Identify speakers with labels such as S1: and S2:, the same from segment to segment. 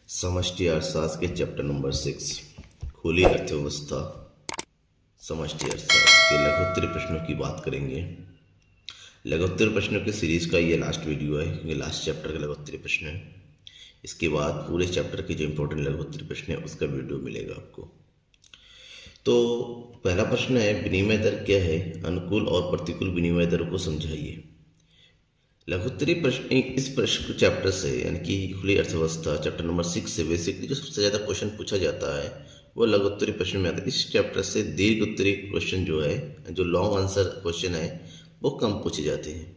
S1: समष्टि अर्थशास्त्र के चैप्टर नंबर 6 खुली अर्थव्यवस्था समष्टि अर्थशास्त्र के लघुत्तरीय प्रश्नों की बात करेंगे। लघुत्तरीय प्रश्नों की सीरीज का ये लास्ट वीडियो है, ये लास्ट चैप्टर का लघुत्तरीय प्रश्न है। इसके बाद पूरे चैप्टर के जो इंपॉर्टेंट लघुत्तरीय प्रश्न है उसका वीडियो मिलेगा आपको। तो पहला प्रश्न है, विनिमय दर क्या है? अनुकूल और प्रतिकूल विनिमय दरों को समझाइए। लघुत्तरीय प्रश्न इस प्रश्न चैप्टर से यानी कि खुली अर्थव्यवस्था चैप्टर नंबर 6 से बेसिकली जो सबसे ज़्यादा क्वेश्चन पूछा जाता है वो लघुत्तरीय प्रश्न में आता है। इस चैप्टर से दीर्घ उत्तरीय क्वेश्चन जो है, जो लॉन्ग आंसर क्वेश्चन है, वो कम पूछे जाते हैं।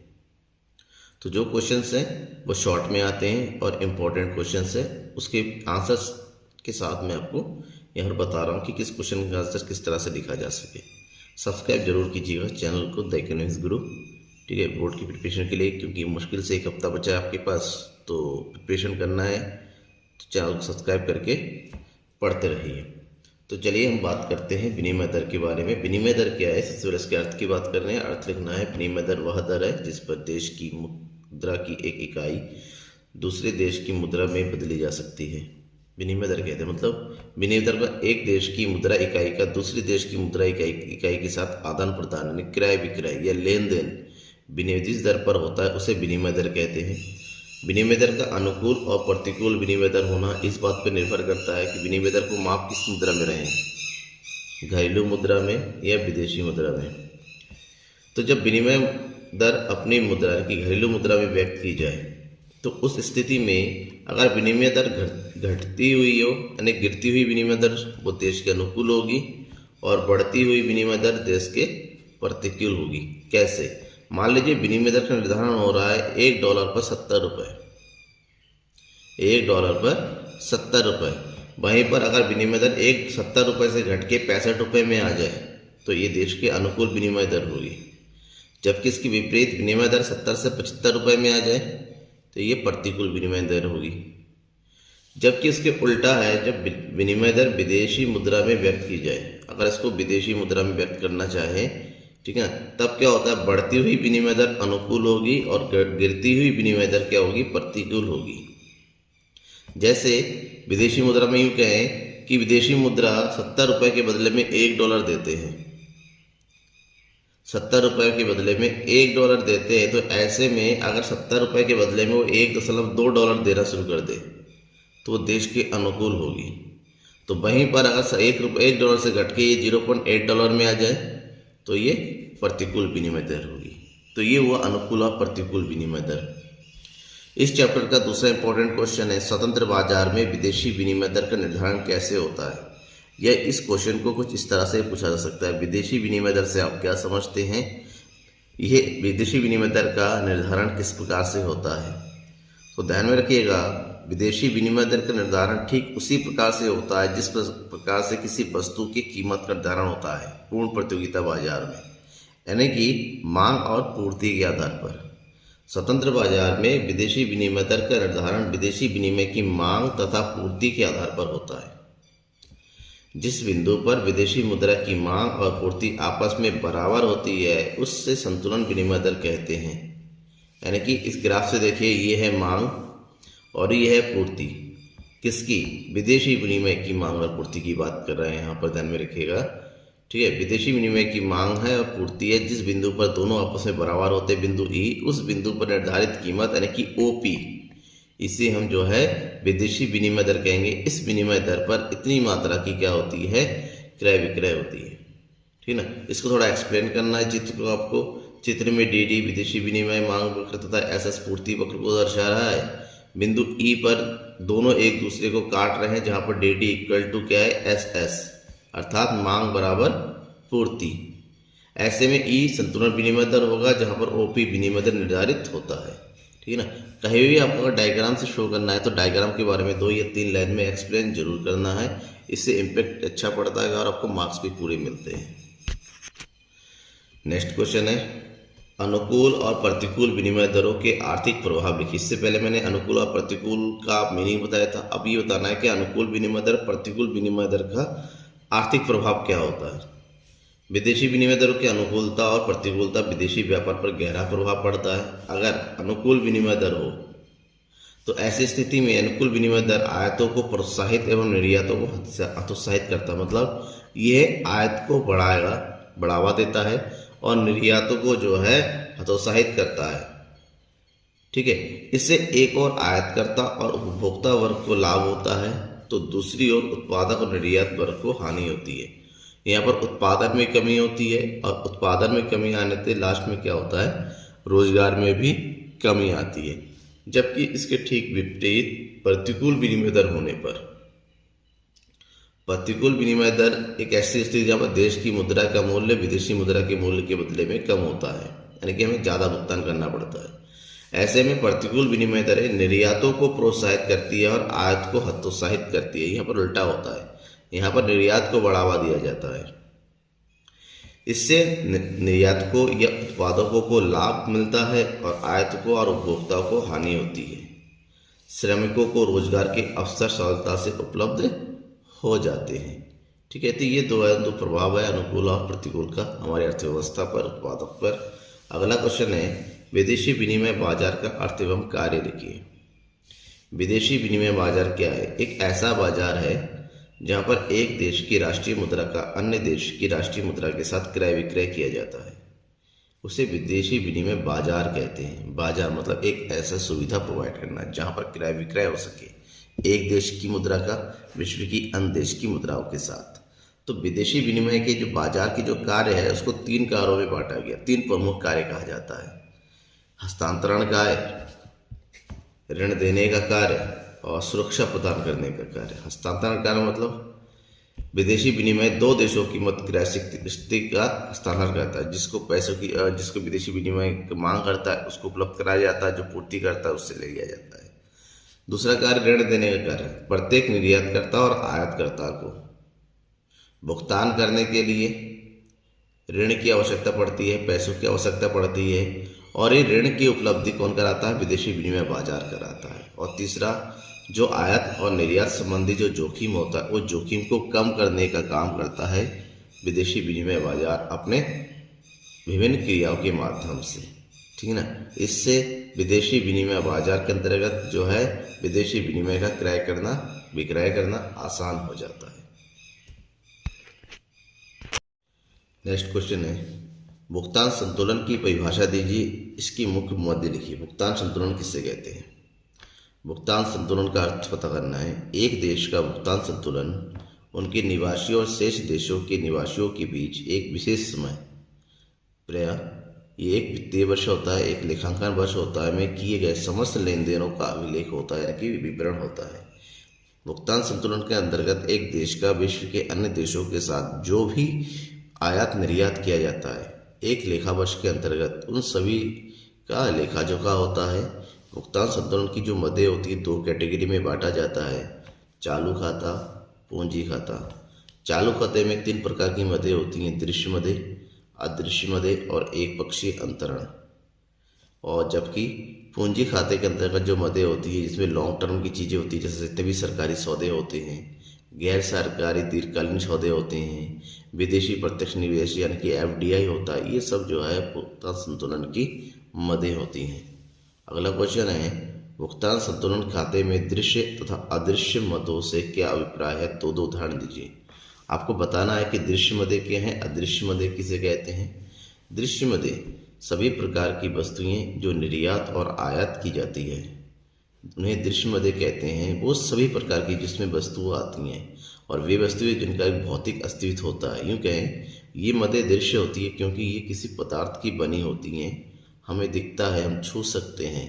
S1: तो जो क्वेश्चंस हैं वो शॉर्ट में आते हैं और इम्पोर्टेंट क्वेश्चंस है उसके आंसर्स के साथ मैं आपको यहाँ बता रहा हूँ कि किस क्वेश्चन का आंसर किस तरह से लिखा जा सके। सब्सक्राइब जरूर कीजिएगा चैनल को द इकोनॉमिक्स गुरु, ठीक है, बोर्ड की प्रिपरेशन के लिए, क्योंकि मुश्किल से एक हफ्ता बचा है आपके पास, तो प्रिपरेशन करना है तो चैनल को सब्सक्राइब करके पढ़ते रहिए। तो चलिए हम बात करते हैं विनिमय दर के बारे में। विनिमय दर क्या है? सबसे पहले इसके अर्थ की बात कर रहे हैं। अर्थ लिखना है, विनिमय दर वह दर है जिस पर देश की मुद्रा की एक इकाई दूसरे देश की मुद्रा में बदली जा सकती है। विनिमय दर कहते हैं, मतलब विनिमय दर का एक देश की मुद्रा इकाई का दूसरी देश की मुद्रा इकाई के साथ आदान प्रदान यानी क्रय विक्रय या लेन देन विनिमय जिस दर पर होता है उसे विनिमय दर कहते हैं। विनिमय दर का अनुकूल और प्रतिकूल विनिमय दर होना इस बात पर निर्भर करता है कि विनिमय दर को माप किस मुद्रा में रहे, घरेलू मुद्रा में या विदेशी मुद्रा में। तो जब विनिमय दर अपनी मुद्रा की घरेलू मुद्रा में व्यक्त की जाए तो उस स्थिति में अगर विनिमय दर घटती हुई हो यानी गिरती हुई विनिमय दर वो देश के अनुकूल होगी और बढ़ती हुई विनिमय दर देश के प्रतिकूल होगी। कैसे? मान लीजिए विनिमय दर का निर्धारण हो रहा है $1 पर 70 रुपये, $1 पर 70 रुपये। वहीं पर अगर विनिमय दर 70 रुपये से घट के 65 रुपये में आ जाए तो ये देश के अनुकूल विनिमय दर होगी। जबकि इसकी विपरीत विनिमय दर 70 से 75 रुपये में आ जाए तो ये प्रतिकूल विनिमय दर होगी। जबकि इसके उल्टा है, जब विनिमय दर विदेशी मुद्रा में व्यक्त की जाए, अगर इसको विदेशी मुद्रा में व्यक्त करना चाहे, ठीक है, तब क्या होता है, बढ़ती हुई विनिमय दर अनुकूल होगी और गिरती हुई विनिमय दर क्या होगी, प्रतिकूल होगी। जैसे विदेशी मुद्रा में यूँ कहें कि विदेशी मुद्रा 70 रुपये के बदले में $1 देते हैं, 70 रुपये के बदले में $1 देते हैं, तो ऐसे में अगर 70 रुपये के बदले में वो $1.2 देना शुरू कर दे तो वो देश के अनुकूल होगी। तो वहीं पर अगर $1 से घट के ये $0.8 में आ जाए तो ये प्रतिकूल विनिमय दर होगी। तो ये हुआ अनुकूल और प्रतिकूल विनिमय दर। इस चैप्टर का दूसरा इंपॉर्टेंट क्वेश्चन है, स्वतंत्र बाजार में विदेशी विनिमय दर का निर्धारण कैसे होता है? यह इस क्वेश्चन को कुछ इस तरह से पूछा जा सकता है, विदेशी विनिमय दर से आप क्या समझते हैं? यह विदेशी विनिमय दर का निर्धारण किस प्रकार से होता है? तो ध्यान में रखिएगा, विदेशी विनिमय दर का निर्धारण ठीक उसी प्रकार से होता है जिस प्रकार से किसी वस्तु की कीमत का निर्धारण होता है पूर्ण प्रतियोगिता बाजार में, यानी कि मांग और पूर्ति के आधार पर। स्वतंत्र बाजार में विदेशी विनिमय दर का निर्धारण विदेशी विनिमय की मांग तथा पूर्ति के आधार पर होता है। जिस बिंदु पर विदेशी मुद्रा की मांग और पूर्ति आपस में बराबर होती है उससे संतुलन विनिमय दर कहते हैं। यानी कि इस ग्राफ से देखिए, ये है मांग और ये है पूर्ति। किसकी? विदेशी विनिमय की मांग और पूर्ति की बात कर रहे हैं, यहाँ पर ध्यान में रखिएगा, ठीक है। विदेशी विनिमय की मांग है और पूर्ति है जिस बिंदु पर दोनों आपस में बराबर होते हैं, बिंदु ई, उस बिंदु पर निर्धारित कीमत यानी कि ओपी, इसे हम जो है विदेशी विनिमय दर कहेंगे। इस विनिमय दर पर इतनी मात्रा की क्या होती है, क्रय विक्रय होती है, ठीक ना। इसको थोड़ा एक्सप्लेन करना है चित्र को आपको। चित्र में डी विदेशी विनिमय मांग वक्र तथा एस पूर्ति वक्र को दर्शा रहा है। बिंदु ई पर दोनों एक दूसरे को काट रहे हैं, जहां पर डी इक्वल टू क्या है, एस, अर्थात मांग बराबर पूर्ति। ऐसे में ई संतुलन विनिमय दर होगा जहां पर ओपी विनिमय दर निर्धारित होता है, ठीक है ना। कहीं भी आपको अगर डायग्राम से शो करना है तो डायग्राम के बारे में 2 या 3 लाइन में एक्सप्लेन जरूर करना है, इससे इम्पैक्ट अच्छा पड़ता है और आपको मार्क्स भी पूरे मिलते हैं। नेक्स्ट क्वेश्चन है, अनुकूल और प्रतिकूल विनिमय दरों के आर्थिक प्रभाव लिखिए। इससे पहले मैंने अनुकूल और प्रतिकूल का मीनिंग बताया था, अब ये बताना है कि अनुकूल विनिमय दर प्रतिकूल विनिमय दर का आर्थिक प्रभाव क्या होता है। विदेशी विनिमय दरों की अनुकूलता और प्रतिकूलता विदेशी व्यापार पर गहरा प्रभाव पड़ता है। अगर अनुकूल विनिमय दर हो तो ऐसी स्थिति में अनुकूल विनिमय दर आयातों को प्रोत्साहित एवं निर्यातों को हतोत्साहित करता है। मतलब यह आयात को बढ़ावा देता है और निर्यातों को जो है हतोत्साहित करता है। ठीक है, इससे एक और आयातकर्ता और उपभोक्ता वर्ग को लाभ होता है, तो दूसरी ओर उत्पादक और निर्यात वर्ग को हानि होती है। यहाँ पर उत्पादन में कमी होती है और उत्पादन में कमी आने से लास्ट में क्या होता है, रोजगार में भी कमी आती है। जबकि इसके ठीक विपरीत प्रतिकूल विनिमय दर होने पर, प्रतिकूल विनिमय दर एक ऐसी स्थिति जहाँ पर देश की मुद्रा का मूल्य विदेशी मुद्रा के मूल्य के बदले में कम होता है, यानी कि हमें ज़्यादा भुगतान करना पड़ता है। ऐसे में प्रतिकूल विनिमय दरें निर्यातों को प्रोत्साहित करती है और आयात को हतोत्साहित करती है। यहाँ पर उल्टा होता है, यहाँ पर निर्यात को बढ़ावा दिया जाता है। इससे निर्यातकों या उत्पादकों को लाभ मिलता है और आयातकों और उपभोक्ताओं को हानि होती है। श्रमिकों को रोजगार के अवसर सरलता से उपलब्ध हो जाते हैं। ठीक है, तो ये दो प्रभाव है अनुकूल और प्रतिकूल का हमारी अर्थव्यवस्था पर, उत्पादक पर। अगला क्वेश्चन है, विदेशी विनिमय बाजार का अर्थ एवं कार्य लिखिए। विदेशी विनिमय बाजार क्या है? एक ऐसा बाजार है जहां पर एक देश की राष्ट्रीय मुद्रा का अन्य देश की राष्ट्रीय मुद्रा के साथ क्रय विक्रय किया जाता है। उसे विदेशी विनिमय बाजार कहते हैं। बाजार मतलब एक ऐसा सुविधा प्रोवाइड करना जहां पर क्रय विक्रय हो सके एक देश की मुद्रा का विश्व की अन्य देश की मुद्राओं के साथ। तो विदेशी विनिमय के जो बाजार की जो कार्य है उसको 3 कार्यों में बांटा गया। 3 प्रमुख कार्य कहा जाता है: हस्तांतरण कार्य, ऋण देने का कार्य और सुरक्षा प्रदान करने का कार्य। हस्तांतरण कार्य मतलब विदेशी विनिमय 2 देशों की मध्य क्रय स्थिति का हस्तांतरण करता है। जिसको विदेशी विनिमय मांग करता है उसको उपलब्ध कराया जाता है, जो पूर्ति करता है उससे ले लिया जाता है। दूसरा कार्य ऋण देने का कार्य, प्रत्येक निर्यातकर्ता और आयातकर्ता को भुगतान करने के लिए ऋण की आवश्यकता पड़ती है, पैसों की आवश्यकता पड़ती है, और ये ऋण की उपलब्धि कौन कराता है? विदेशी विनिमय बाजार कराता है। और तीसरा, जो आयात और निर्यात संबंधी जो जोखिम होता है वो जोखिम को कम करने का काम करता है विदेशी विनिमय बाजार अपने विभिन्न क्रियाओं के माध्यम से। ठीक है ना, इससे विदेशी विनिमय बाजार के अंतर्गत जो है विदेशी विनिमय का क्रय करना विक्रय करना आसान हो जाता है। नेक्स्ट क्वेश्चन है, भुगतान संतुलन की परिभाषा दीजिए, इसकी मुख्य मध्य लिखिए। भुगतान संतुलन किससे कहते हैं? भुगतान संतुलन का अर्थ पता करना है। एक देश का भुगतान संतुलन उनके निवासियों और शेष देशों के निवासियों के बीच एक विशेष समय, प्रायः ये एक वित्तीय वर्ष होता है, एक लेखांकन वर्ष होता है, में किए गए समस्त लेन देनों का अभिलेख होता है, यानी कि विवरण होता है। भुगतान संतुलन के अंतर्गत एक देश का विश्व के अन्य देशों के साथ जो भी आयात निर्यात किया जाता है एक लेखा वर्ष के अंतर्गत उन सभी का लेखा जोखा होता है। भुगतान संतुलन की जो मदें होती है 2 कैटेगरी में बांटा जाता है: चालू खाता, पूंजी खाता। चालू खाते में 3 प्रकार की मदें होती हैं: दृश्य मदें, अदृश्य मदें और एक पक्षीय अंतरण। और जबकि पूंजी खाते के अंतर्गत जो मदें होती है जिसमें लॉन्ग टर्म की चीज़ें होती है, जैसे जितने भी सरकारी सौदे होते हैं, गैर सरकारी दीर्घकालीन सौदे होते हैं, विदेशी प्रत्यक्ष निवेश यानी कि FDI होता है, ये सब जो है भुगतान संतुलन की मदें होती हैं। अगला क्वेश्चन है, भुगतान संतुलन खाते में दृश्य तथा अदृश्य मदों से क्या अभिप्राय है? 2 उदाहरण दीजिए। आपको बताना है कि दृश्य मदें क्या हैं, अदृश्य मदें किसे कहते हैं। दृश्य मदें सभी प्रकार की वस्तुएं जो निर्यात और आयात की जाती है उन्हें दृश्य मदें कहते हैं। वो सभी प्रकार की जिसमें वस्तुएं आती हैं और वे वस्तुएं जिनका एक भौतिक अस्तित्व होता है। यूँ कहें ये मदें दृश्य होती है क्योंकि ये किसी पदार्थ की बनी होती हैं, हमें दिखता है, हम छू सकते हैं।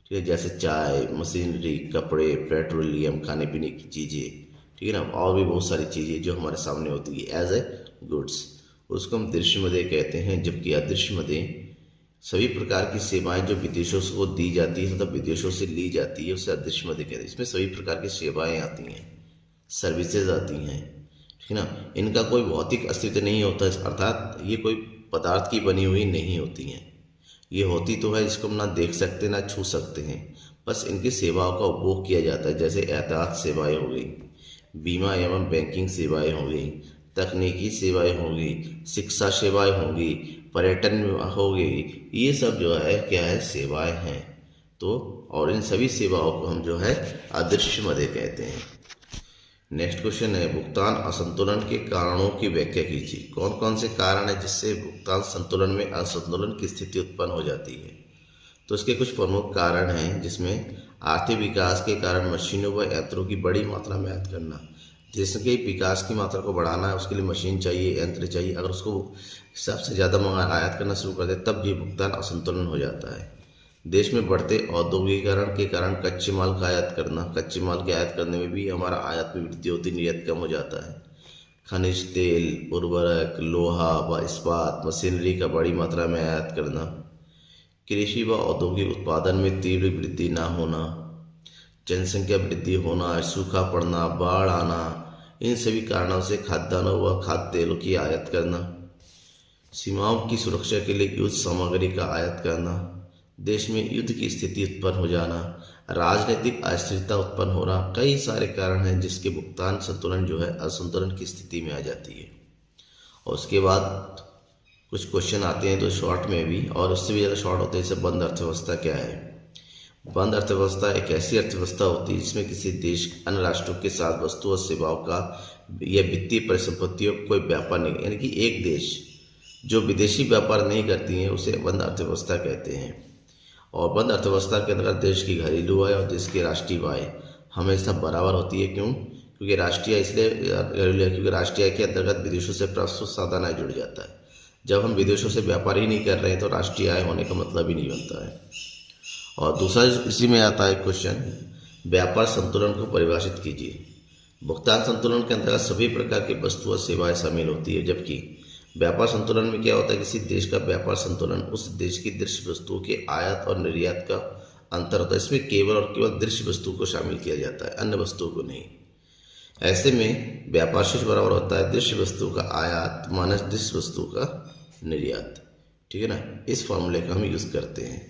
S1: ठीक है, जैसे चाय, मशीनरी, कपड़े, पेट्रोलियम, खाने पीने की चीज़ें, ठीक है ना, और भी बहुत सारी चीज़ें जो हमारे सामने होती है एज ए गुड्स, उसको हम दृश्य मदें कहते हैं। जबकि अदृश्य मदें सभी प्रकार की सेवाएं जो विदेशों को दी जाती है, मतलब विदेशों से ली जाती है, उसे अदृश्य मदें कहते हैं। इसमें सभी प्रकार की सेवाएं आती हैं, सर्विसेज आती हैं, ठीक है ना, इनका कोई भौतिक अस्तित्व नहीं होता, अर्थात ये कोई पदार्थ की बनी हुई नहीं होती हैं। ये होती तो है जिसको हम ना देख सकते ना छू सकते हैं, बस इनकी सेवाओं का उपभोग किया जाता है। जैसे यातायात सेवाएं हो गई, बीमा एवं बैंकिंग सेवाएं हो गई, तकनीकी सेवाएं होगी, शिक्षा सेवाएं होंगी, पर्यटन हो गई, ये सब जो है क्या है, सेवाएं हैं। तो और इन सभी सेवाओं को हम जो है अदृश्य मदे कहते हैं। नेक्स्ट क्वेश्चन है, भुगतान असंतुलन के कारणों की व्याख्या कीजिए। कौन कौन से कारण है जिससे भुगतान संतुलन में असंतुलन की स्थिति उत्पन्न हो जाती है? तो इसके कुछ प्रमुख कारण हैं, जिसमें आर्थिक विकास के कारण मशीनों व यंत्रों की बड़ी मात्रा में आयात करना। जिसके विकास की मात्रा को बढ़ाना है उसके लिए मशीन चाहिए, यंत्र चाहिए। अगर उसको सबसे ज़्यादा आयात करना शुरू कर दे तब ये भुगतान असंतुलन हो जाता है। देश में बढ़ते औद्योगिकीकरण के कारण कच्चे माल का आयात करना, कच्चे माल के आयात करने में भी हमारा आयात में वृद्धि होती, निर्यात कम हो जाता है। खनिज तेल, उर्वरक, लोहा व इस्पात मशीनरी का बड़ी मात्रा में आयात करना, कृषि व औद्योगिक उत्पादन में तीव्र वृद्धि न होना, जनसंख्या वृद्धि होना, सूखा पड़ना, बाढ़ आना, इन सभी कारणों से खाद्यान्नों व खाद्य तेलों की आयात करना, सीमाओं की सुरक्षा के लिए युद्ध सामग्री का आयात करना, देश में युद्ध की स्थिति उत्पन्न हो जाना, राजनीतिक अस्थिरता उत्पन्न होना, कई सारे कारण हैं जिसके भुगतान संतुलन जो है असंतुलन की स्थिति में आ जाती है। और उसके बाद कुछ क्वेश्चन आते हैं तो शॉर्ट में भी, और उससे भी ज़्यादा शॉर्ट होते हैं। जैसे बंद अर्थव्यवस्था क्या है? बंद अर्थव्यवस्था एक ऐसी अर्थव्यवस्था होती है जिसमें किसी देश अन्य राष्ट्रों के साथ वस्तु और सेवाओं का या वित्तीय परिसंपत्तियों का कोई व्यापार नहीं, यानी कि एक देश जो विदेशी व्यापार नहीं करती हैं उसे बंद अर्थव्यवस्था कहते हैं। और बंद अर्थव्यवस्था के अंतर्गत देश की घरेलू आय और देश की राष्ट्रीय आय हमेशा बराबर होती है। क्यों? क्योंकि राष्ट्रीय इसलिए घरेलू है क्योंकि राष्ट्रीय आय के अंतर्गत विदेशों से प्राप्त साधन आय जुड़ जाता है। जब हम विदेशों से व्यापार ही नहीं कर रहे हैं तो राष्ट्रीय आय होने का मतलब ही नहीं बनता है। और दूसरा इसी में आता है क्वेश्चन, व्यापार संतुलन को परिभाषित कीजिए। भुगतान संतुलन के अंतर्गत सभी प्रकार की वस्तु और सेवाएं शामिल होती है, जबकि व्यापार संतुलन में क्या होता है? किसी देश का व्यापार संतुलन उस देश की दृश्य वस्तुओं के आयात और निर्यात का अंतर होता है। इसमें केवल और केवल दृश्य वस्तु को शामिल किया जाता है, अन्य वस्तुओं को नहीं। ऐसे में व्यापार शेष बराबर होता है दृश्य वस्तु का आयात माइनस दृश्य वस्तु का निर्यात। ठीक है ना? इस फॉर्मूले का हम यूज़ करते हैं।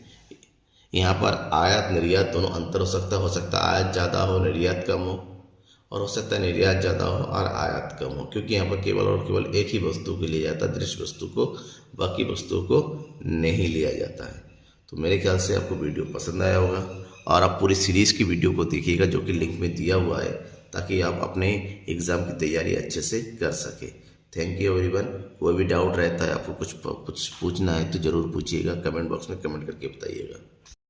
S1: यहाँ पर आयात निर्यात दोनों अंतर हो सकता है आयात ज़्यादा हो निर्यात कम हो, और हो सकता है निर्यात ज़्यादा हो और आयात कम हो, क्योंकि यहाँ पर केवल और केवल एक ही वस्तु को लिया जाता है, दृश्य वस्तु को, बाकी वस्तुओं को नहीं लिया जाता है। तो मेरे ख्याल से आपको वीडियो पसंद आया होगा, और आप पूरी सीरीज़ की वीडियो को देखिएगा जो कि लिंक में दिया हुआ है, ताकि आप अपने एग्ज़ाम की तैयारी अच्छे से कर सकें। Thank you everyone. कोई भी डाउट रहता है, आपको कुछ पूछना है तो ज़रूर पूछिएगा, कमेंट बॉक्स में कमेंट करके बताइएगा।